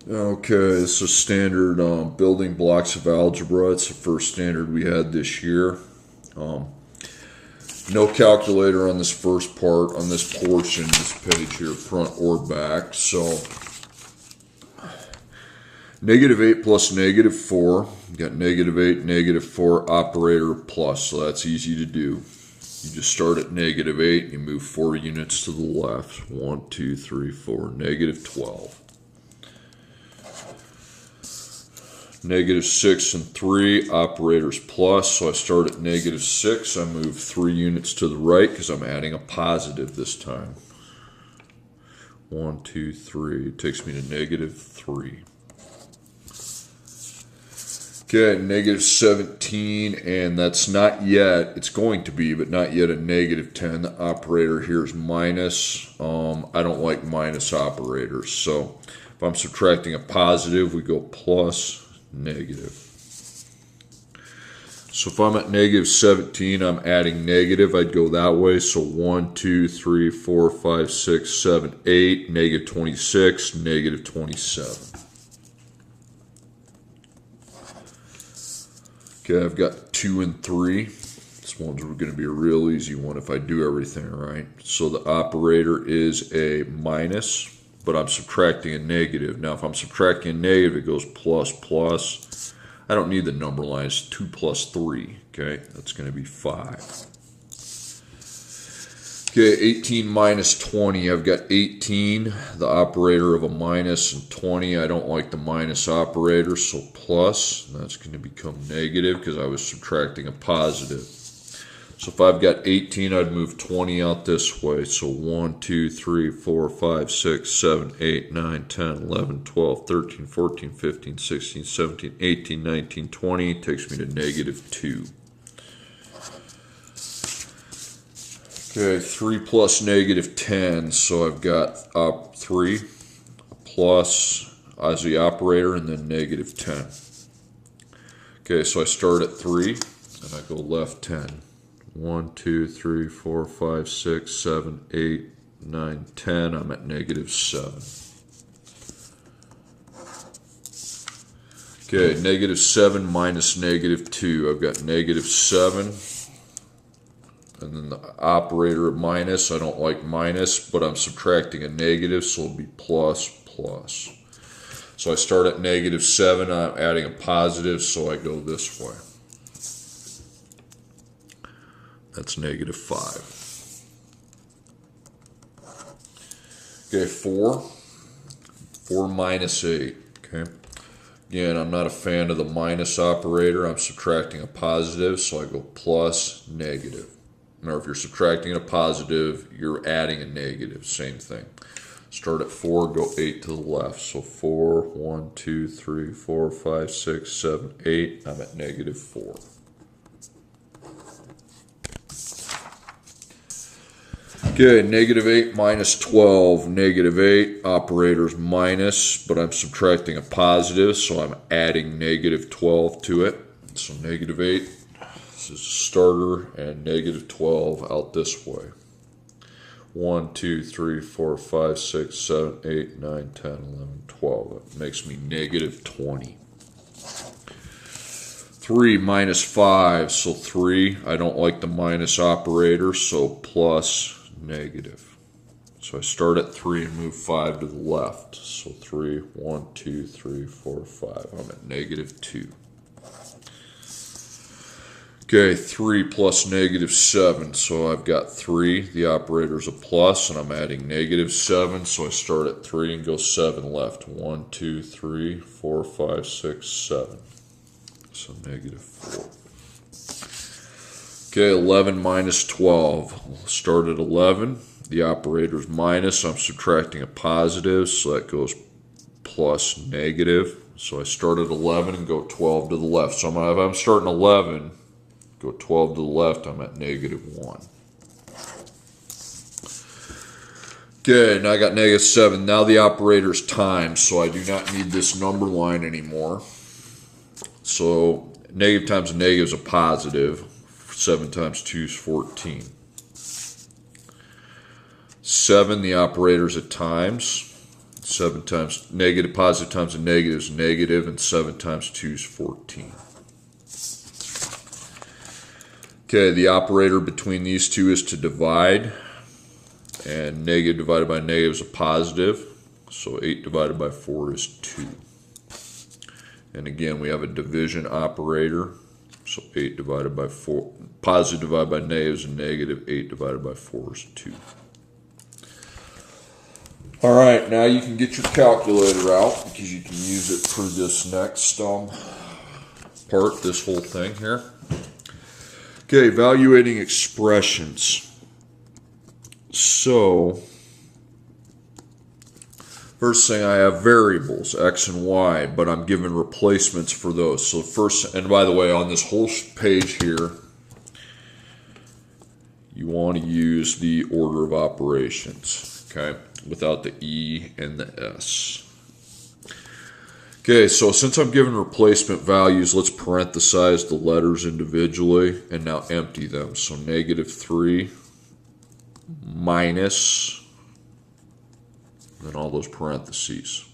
Okay, this is standard building blocks of algebra. It's the first standard we had this year. Um, no calculator on this first part, on this portion, this page here, front or back. So, -8 plus -4. You got -8, -4, operator plus. So that's easy to do. You just start at -8 and you move 4 units to the left. 1, 2, 3, 4, -12. -6 and 3, operators plus, so I start at -6. I move 3 units to the right because I'm adding a positive this time. 1, 2, 3. It takes me to -3. Okay, -17, and that's not yet, it's going to be, but not yet a -10. The operator here is minus. I don't like minus operators, so if I'm subtracting a positive, we go plus, negative. So if I'm at -17, I'm adding negative. I'd go that way. So 1, 2, 3, 4, 5, 6, 7, 8, -26, -27. Okay, I've got 2 and 3. This one's going to be a real easy one if I do everything right. So the operator is a minus, but I'm subtracting a negative. Now, if I'm subtracting a negative, it goes plus, plus. I don't need the number line. It's 2 plus 3. Okay, that's going to be 5. Okay, 18 minus 20. I've got 18, the operator of a minus, and 20. I don't like the minus operator, so plus. And that's going to become negative because I was subtracting a positive. So if I've got 18, I'd move 20 out this way. So 1, 2, 3, 4, 5, 6, 7, 8, 9, 10, 11, 12, 13, 14, 15, 16, 17, 18, 19, 20. Takes me to -2. Okay, 3 plus -10. So I've got 3 plus as the operator and then -10. Okay, so I start at 3 and I go left 10. 1, 2, 3, 4, 5, 6, 7, 8, 9, 10. I'm at -7. Okay, -7 minus -2. I've got -7. And then the operator of minus. I don't like minus, but I'm subtracting a negative, so it'll be plus, plus. So I start at -7. I'm adding a positive, so I go this way. That's -5. Okay, 4. 4 minus 8. Okay. Again, I'm not a fan of the minus operator. I'm subtracting a positive, so I go plus, negative. Now, if you're subtracting a positive, you're adding a negative. Same thing. Start at 4, go 8 to the left. So 4, 1, 2, 3, 4, 5, 6, 7, 8. I'm at -4. Okay, -8 minus 12, -8, operator's minus, but I'm subtracting a positive, so I'm adding -12 to it. So -8, this is a starter, and -12 out this way. 1, 2, 3, 4, 5, 6, 7, 8, 9, 10, 11, 12. That makes me -20. 3 minus 5, so 3. I don't like the minus operator, so plus, negative. So I start at 3 and move 5 to the left. So 3, 1, 2, 3, 4, 5. I'm at -2. Okay, 3 plus -7. So I've got 3. The operator's a plus, and I'm adding -7. So I start at 3 and go 7 left. 1, 2, 3, 4, 5, 6, 7. So -4. Okay, 11 minus 12. We'll start at 11. The operator's minus. I'm subtracting a positive, so that goes plus, negative. So I start at 11 and go 12 to the left. So if I'm starting 11, go 12 to the left, I'm at -1. Okay, now I got -7. Now the operator's times, so I do not need this number line anymore. So negative times a negative is a positive. 7 times 2 is 14. 7, the operator's at times. 7 times negative, positive times a negative is negative, and 7 times 2 is 14. Okay, the operator between these two is to divide, and negative divided by negative is a positive, so 8 divided by 4 is 2. And again, we have a division operator, so 8 divided by 4, positive divided by negative is a negative, 8 divided by 4 is 2. All right, now you can get your calculator out because you can use it for this next part, this whole thing here. Okay, evaluating expressions. So, first thing, I have variables, x and y, but I'm given replacements for those. So first, and by the way, on this whole page here, you want to use the order of operations, okay, without the E and the S. Okay, so since I'm given replacement values, let's parenthesize the letters individually and now empty them. So negative 3 minus, and all those parentheses.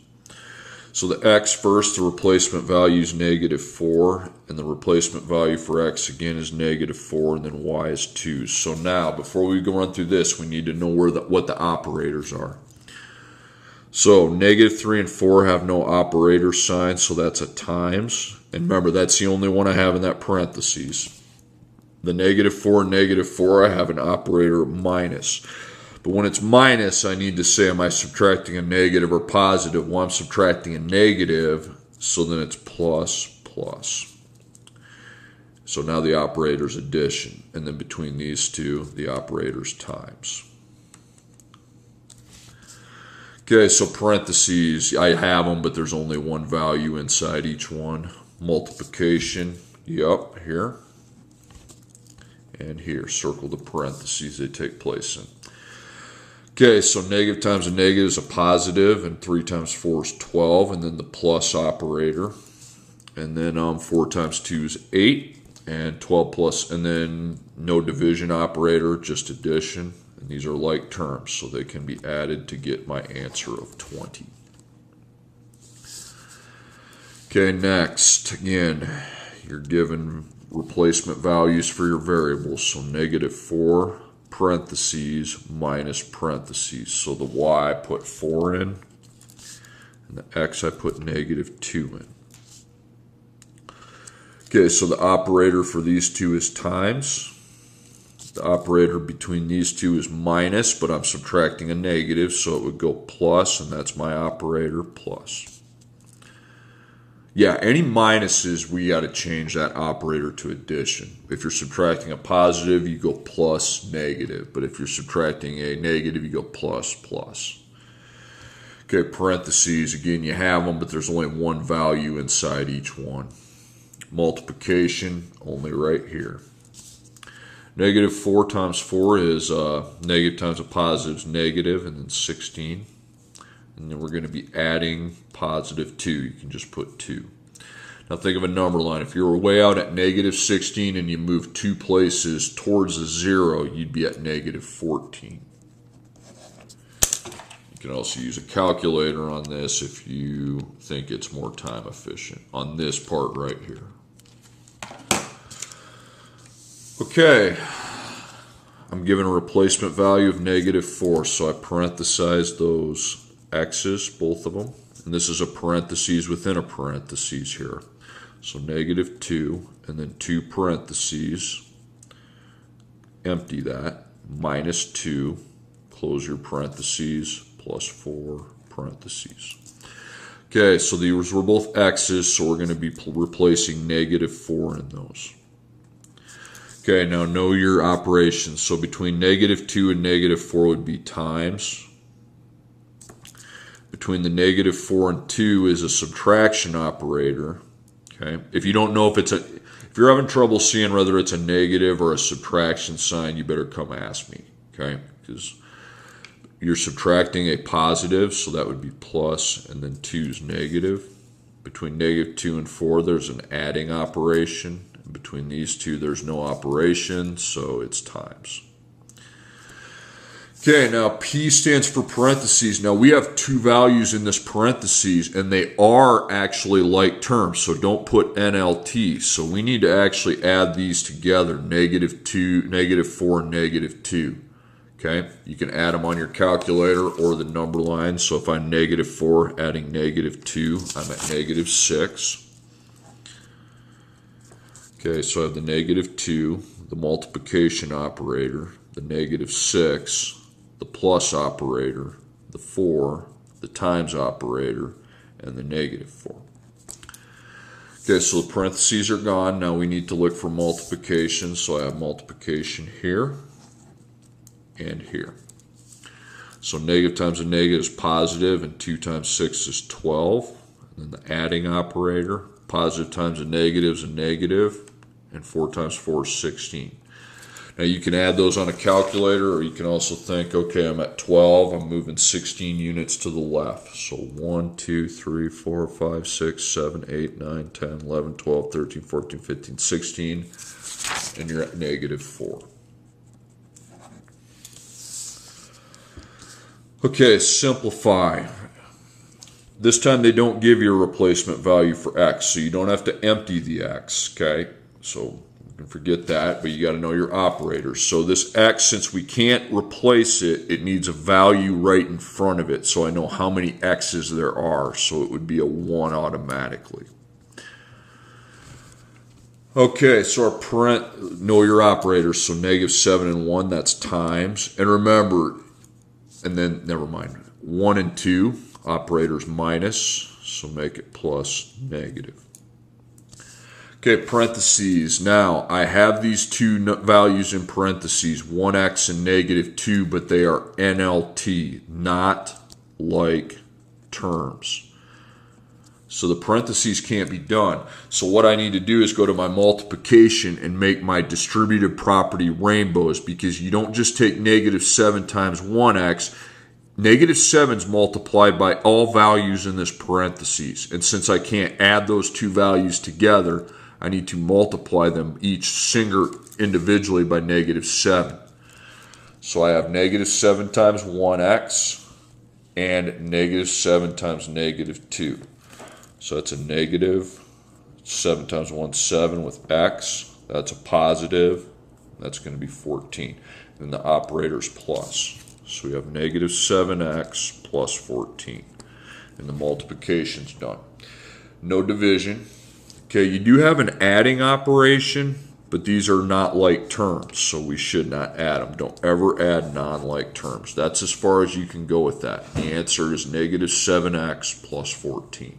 So the x first, the replacement value is negative 4, and the replacement value for x again is negative 4, and then y is 2. So now, before we go run through this, we need to know what the operators are. So negative 3 and 4 have no operator sign, so that's a times. And remember, that's the only one I have in that parentheses. The negative 4 and negative 4, I have an operator minus. But when it's minus, I need to say, am I subtracting a negative or positive? Well, I'm subtracting a negative, so then it's plus, plus. So now the operator's addition. And then between these two, the operator's times. Okay, so parentheses, I have them, but there's only one value inside each one. Multiplication, yep, here. And here, circle the parentheses they take place in. Okay, so negative times a negative is a positive, and 3 times 4 is 12, and then the plus operator. And then 4 times 2 is 8, and 12 plus, and then no division operator, just addition. And these are like terms, so they can be added to get my answer of 20. Okay, next, again, you're given replacement values for your variables. So negative 4, parentheses, minus parentheses. So the y I put 4 in, and the x I put negative 2 in. Okay, so the operator for these two is times. The operator between these two is minus, but I'm subtracting a negative, so it would go plus, and that's my operator, plus. Yeah, any minuses, we got to change that operator to addition. If you're subtracting a positive, you go plus, negative. But if you're subtracting a negative, you go plus, plus. Okay, parentheses, again, you have them, but there's only one value inside each one. Multiplication, only right here. Negative 4 times 4 is negative times a positive is negative, and then 16. And then we're going to be adding positive 2. You can just put 2. Now think of a number line. If you were way out at negative 16 and you moved 2 places towards a 0, you'd be at negative 14. You can also use a calculator on this if you think it's more time efficient on this part right here. Okay, I'm given a replacement value of negative 4, so I parenthesize those x's, both of them. And this is a parentheses within a parentheses here. So negative 2, and then 2 parentheses, empty that, minus 2, close your parentheses, plus 4 parentheses. Okay, so these were both x's, so we're going to be replacing negative 4 in those. Okay, now know your operations. So between negative 2 and negative 4 would be times. Between the negative 4 and 2 is a subtraction operator. Okay, if you don't know if you're having trouble seeing whether it's a negative or a subtraction sign, you better come ask me. Okay, because you're subtracting a positive, so that would be plus, and then 2 is negative. Between negative 2 and 4, there's an adding operation. Between these two, there's no operation, so it's times. Okay, now P stands for parentheses. Now we have two values in this parentheses, and they are actually like terms, so don't put NLT. So we need to actually add these together, -2, -4, and -2. Okay, you can add them on your calculator or the number line. So if I'm -4 adding -2, I'm at -6. Okay, so I have the -2, the multiplication operator, the -6, the plus operator, the 4, the times operator, and the -4. Okay, so the parentheses are gone. Now we need to look for multiplication. So I have multiplication here and here. So negative times a negative is positive, and 2 times 6 is 12. And then the adding operator, positive times a negative is a negative, and 4 times 4 is 16. Now you can add those on a calculator, or you can also think, okay, I'm at 12, I'm moving 16 units to the left. So 1, 2, 3, 4, 5, 6, 7, 8, 9, 10, 11, 12, 13, 14, 15, 16, and you're at -4. Okay, simplify. This time they don't give you a replacement value for x, so you don't have to empty the x, okay? So you can forget that, but you got to know your operators. So this x, since we can't replace it, it needs a value right in front of it, so I know how many x's there are, so it would be a 1 automatically. Okay, so our know your operators, so -7 and 1, that's times. And remember, and then, never mind, 1 and 2, operators minus, so make it plus negative. Okay, parentheses. Now, I have these two values in parentheses, 1x and -2, but they are NLT, not like terms. So the parentheses can't be done. So what I need to do is go to my multiplication and make my distributive property rainbows, because you don't just take -7 times 1x. -7 is multiplied by all values in this parentheses. And since I can't add those two values together, I need to multiply them each single individually by -7. So I have -7 times 1x and -7 times -2. So that's a -7 times 1, 7 with x. That's a positive. That's going to be 14. And the operator is plus. So we have -7x plus 14. And the multiplication's done. No division. Okay, you do have an adding operation, but these are not like terms, so we should not add them. Don't ever add non-like terms. That's as far as you can go with that. The answer is -7x plus 14.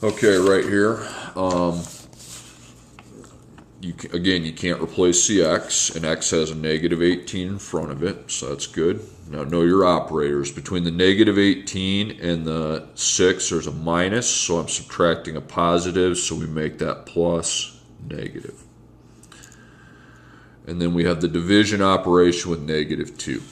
Okay, right here, again, you can't replace the x, and x has a -18 in front of it, so that's good. Now know your operators. Between the -18 and the 6, there's a minus, so I'm subtracting a positive, so we make that plus negative. And then we have the division operation with -2.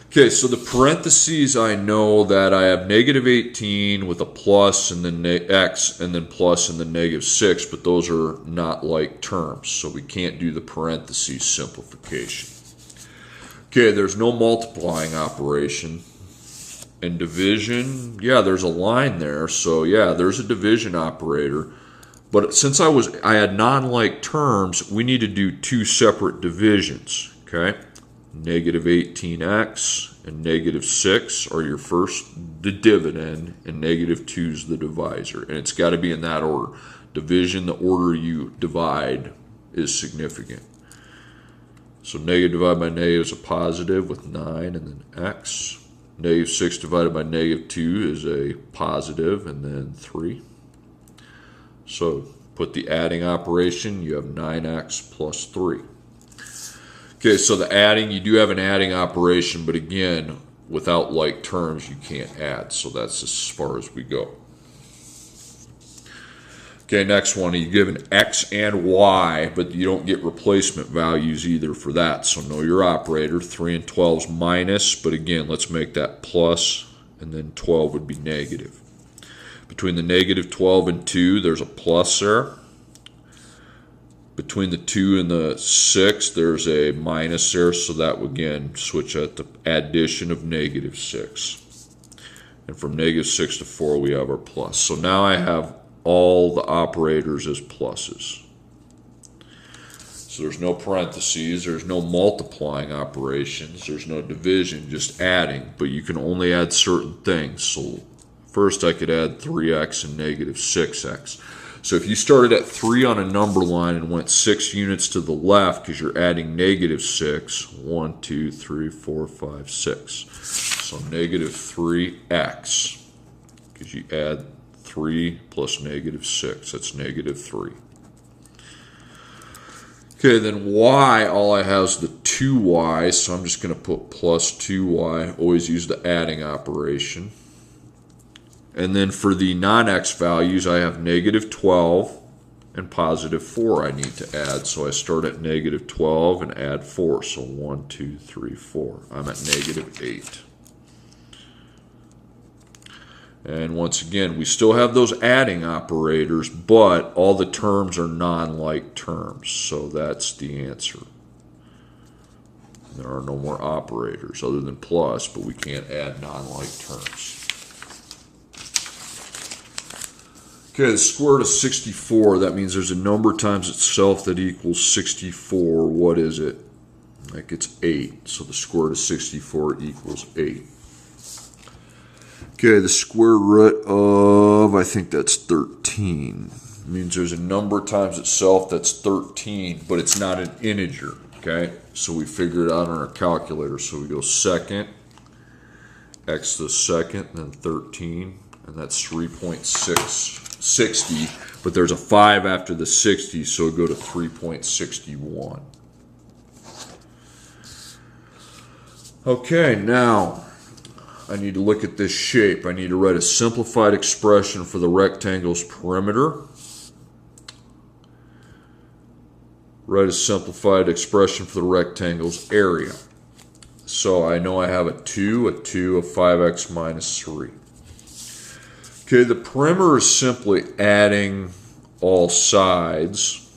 Okay, so the parentheses, I know that I have -18 with a plus and then x and then plus and then -6, but those are not like terms, so we can't do the parentheses simplification. Okay, there's no multiplying operation. And division, yeah, there's a line there, so yeah, there's a division operator. But since I had non-like terms, we need to do two separate divisions, okay? -18x and -6 are your first dividend, and -2 is the divisor. And it's got to be in that order. Division, the order you divide is significant. So negative divided by negative is a positive with 9 and then x. -6 divided by -2 is a positive and then 3. So put the adding operation, you have 9x plus 3. Okay, so the adding, you do have an adding operation, but again, without like terms, you can't add. So that's as far as we go. Okay, next one, you give an x and y, but you don't get replacement values either for that. So know your operator. 3 and 12 is minus, but again, let's make that plus, and then 12 would be negative. Between the -12 and 2, there's a plus there. between the 2 and the 6, there's a minus there, so that would again switch at the addition of negative 6. And from negative 6 to 4, we have our plus. So now I have all the operators as pluses. So there's no parentheses, there's no multiplying operations, there's no division, just adding. But you can only add certain things. So first I could add 3x and negative 6x. So if you started at 3 on a number line and went 6 units to the left because you're adding negative 6, 1, 2, 3, 4, 5, 6. So negative 3x, because you add 3 plus negative 6, that's negative 3. Okay, then y, all I have is the 2y, so I'm just going to put plus 2y, always use the adding operation. And then for the non-x values, I have negative 12 and positive 4 I need to add. So I start at negative 12 and add 4. So 1, 2, 3, 4. I'm at negative 8. And once again, we still have those adding operators, but all the terms are non-like terms. So that's the answer. There are no more operators other than plus, but we can't add non-like terms. Okay, the square root of 64, that means there's a number times itself that equals 64. What is it? Like it's 8. So the square root of 64 equals 8. Okay, the square root of, I think that's 13. It means there's a number times itself that's 13, but it's not an integer. Okay, so we figure it out on our calculator. So we go second, x to the second, then 13, and that's 3.660, but there's a 5 after the 60, so go to 3.61. Okay, now I need to look at this shape. I need to write a simplified expression for the rectangle's perimeter. Write a simplified expression for the rectangle's area. So I know I have a 2, a 5x minus 3. Okay, the perimeter is simply adding all sides.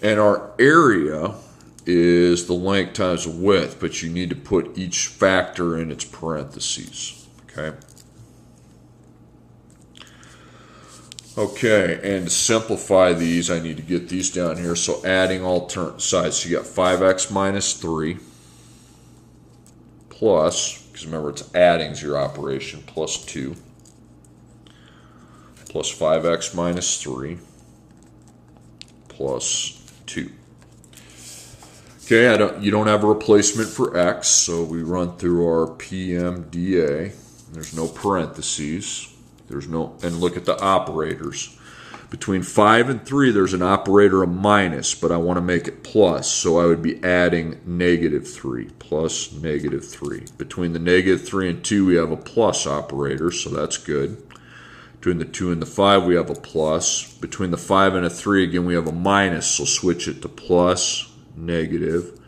And our area is the length times the width, but you need to put each factor in its parentheses. Okay? Okay, and to simplify these, I need to get these down here. So adding all sides. So you got 5x minus 3 plus, because remember it's adding is your operation, plus 2 plus 5x minus 3 plus 2. Okay, you don't have a replacement for x, so we run through our PMDA. There's no parentheses. There's no, and look at the operators. Between 5 and 3, there's an operator of minus, but I want to make it plus, so I would be adding negative 3, plus negative 3. Between the negative 3 and 2, we have a plus operator, so that's good. Between the 2 and the 5, we have a plus. Between the 5 and a 3, again, we have a minus, so switch it to plus, negative.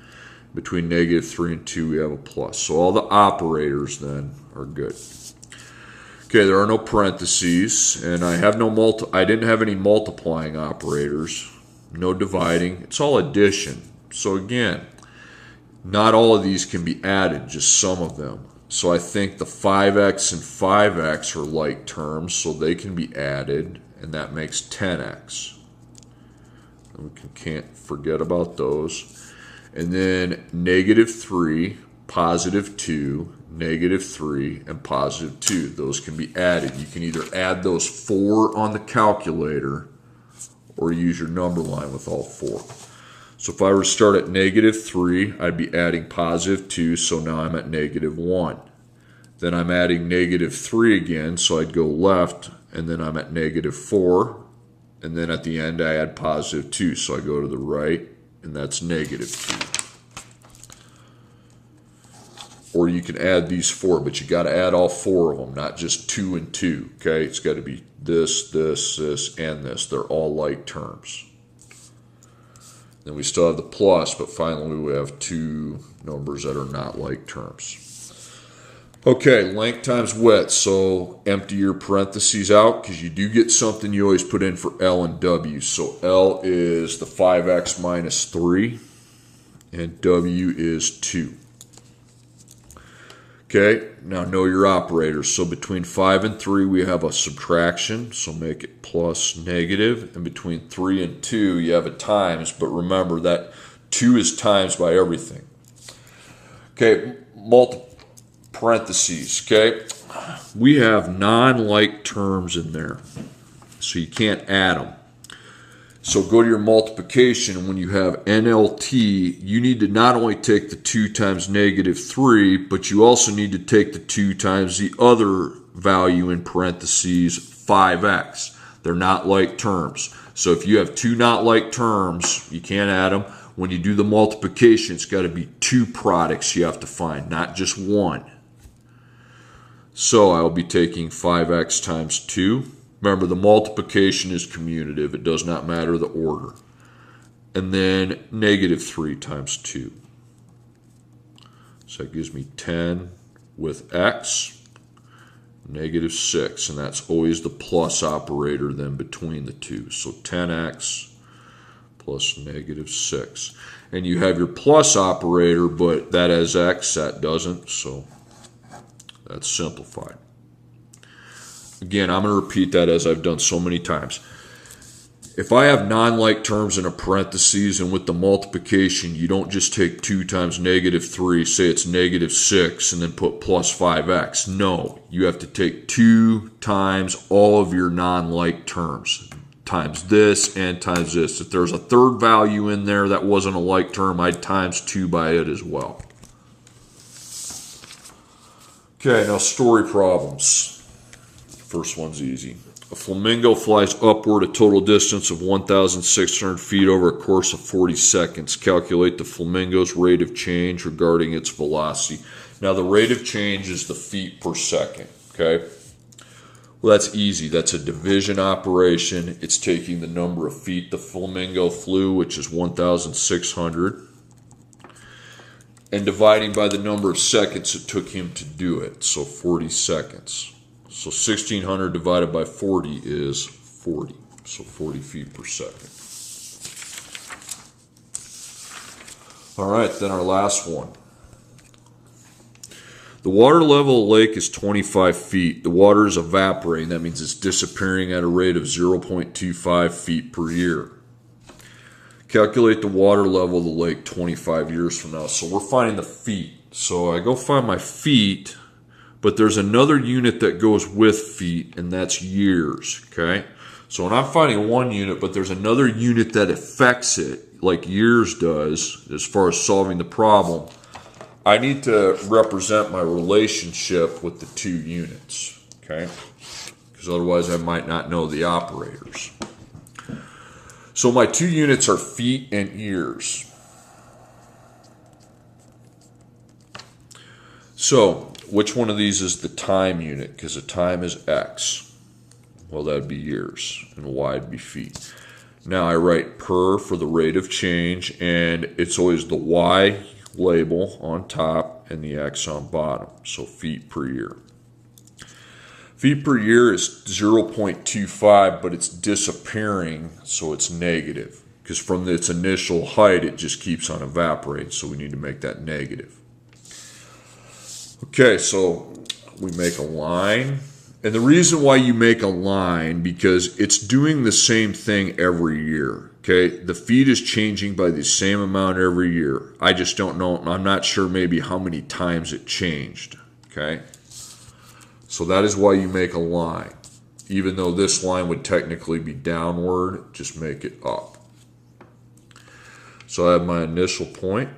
Between negative 3 and 2, we have a plus. So all the operators then are good. Okay, there are no parentheses, and I didn't have any multiplying operators, no dividing. It's all addition. So again, not all of these can be added, just some of them. So I think the 5x and 5x are like terms, so they can be added, and that makes 10x. We can't forget about those. And then negative 3, positive 2, negative 3, and positive 2. Those can be added. You can either add those 4 on the calculator or use your number line with all 4. So if I were to start at negative 3, I'd be adding positive 2, so now I'm at negative 1. Then I'm adding negative 3 again, so I'd go left, and then I'm at negative 4. And then at the end, I add positive 2, so I go to the right, and that's negative 2. Or you can add these 4, but you got to add all 4 of them, not just 2 and 2. Okay, it's got to be this, this, this, and this. They're all like terms. Then we still have the plus, but finally we have 2 numbers that are not like terms. Okay, length times width. So empty your parentheses out because you do get something you always put in for L and W. So L is the 5x minus 3 and W is 2. Okay, now know your operators. So between 5 and 3 we have a subtraction, so make it plus negative. And between 3 and 2 you have a times, but remember that 2 is times by everything. Okay, parentheses, okay? We have non-like terms in there, so you can't add them. So go to your multiplication, and when you have NLT, you need to not only take the 2 times negative 3, but you also need to take the 2 times the other value in parentheses, 5x. They're not like terms. So if you have 2 not like terms, you can't add them. When you do the multiplication, it's got to be 2 products you have to find, not just 1. So I will be taking 5x times 2. Remember, the multiplication is commutative. It does not matter the order. And then negative 3 times 2. So that gives me 10 with x, negative 6. And that's always the plus operator then between the two. So 10x plus negative 6. And you have your plus operator, but that has x, that doesn't. So that's simplified. Again, I'm going to repeat that as I've done so many times. If I have non-like terms in a parentheses and with the multiplication, you don't just take 2 times negative 3, say it's negative 6, and then put plus 5x. No, you have to take 2 times all of your non-like terms, times this and times this. If there's a third value in there that wasn't a like term, I'd times 2 by it as well. Okay, now story problems. First one's easy. A flamingo flies upward a total distance of 1,600 feet over a course of 40 seconds. Calculate the flamingo's rate of change regarding its velocity. Now the rate of change is the feet per second, okay? Well, that's easy. That's a division operation. It's taking the number of feet the flamingo flew, which is 1,600. And dividing by the number of seconds it took him to do it, so 40 seconds. So 1,600 divided by 40 is 40, so 40 feet per second. All right, then our last one. The water level of the lake is 25 feet. The water is evaporating. That means it's disappearing at a rate of 0.25 feet per year. Calculate the water level of the lake 25 years from now. So we're finding the feet. So I go find my feet, but there's another unit that goes with feet, and that's years, okay? So when I'm finding one unit, but there's another unit that affects it, like years does, as far as solving the problem, I need to represent my relationship with the two units, okay? Because otherwise I might not know the operators. So my two units are feet and years. So which one of these is the time unit? Because the time is x. Well, that would be years, and y would be feet. Now I write per for the rate of change, and it's always the y label on top and the x on bottom. So feet per year. Feet per year is 0.25, but it's disappearing, so it's negative. Because from its initial height, it just keeps on evaporating, so we need to make that negative. Okay, so we make a line. And the reason why you make a line, because it's doing the same thing every year. Okay, the feet is changing by the same amount every year. I just don't know, I'm not sure maybe how many times it changed. Okay. So that is why you make a line. Even though this line would technically be downward, just make it up. So I have my initial point,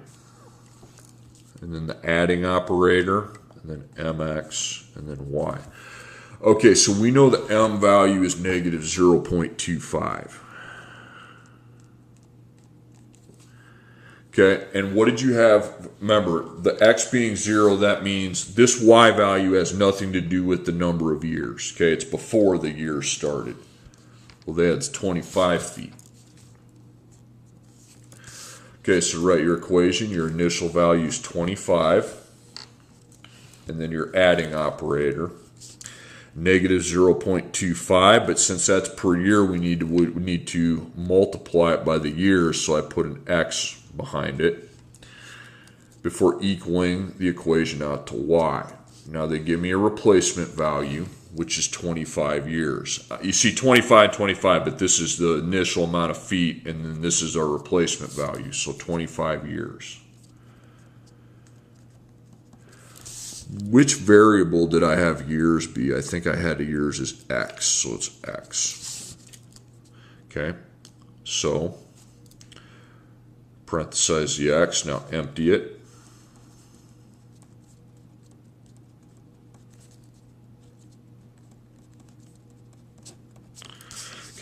and then the adding operator, and then mx, and then y. Okay, so we know the m value is negative 0.25. Okay, and what did you have? Remember, the x being 0, that means this y value has nothing to do with the number of years. Okay, it's before the year started. Well, that's 25 feet. Okay, so write your equation. Your initial value is 25. and then your adding operator. Negative 0.25, but since that's per year, we need to multiply it by the years, so I put an x behind it before equaling the equation out to y. Now they give me a replacement value, which is 25 years. You see 25, 25, but this is the initial amount of feet, and then this is our replacement value, so 25 years. Which variable did I have years be? I think I had years as x, so it's x. Okay, so parenthesize the x, now empty it.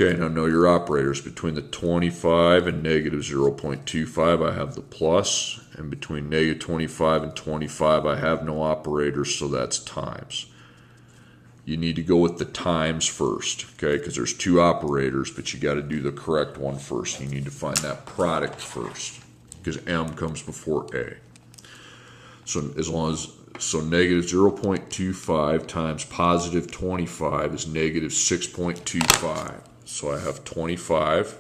Okay, now know your operators. Between the 25 and negative 0.25, I have the plus. And between negative 25 and 25, I have no operators, so that's times. You need to go with the times first, okay, because there's two operators, but you got to do the correct one first. You need to find that product first, because m comes before a. So negative 0.25 times positive 25 is negative 6.25. So I have 25,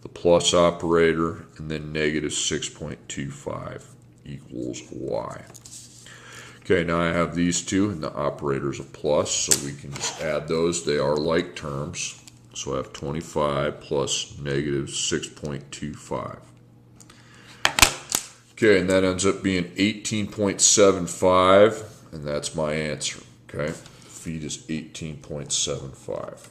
the plus operator, and then negative 6.25 equals y. Okay, now I have these two, and the operator's a plus, so we can just add those. They are like terms. So I have 25 plus negative 6.25. Okay, and that ends up being 18.75, and that's my answer. Okay, feet is 18.75.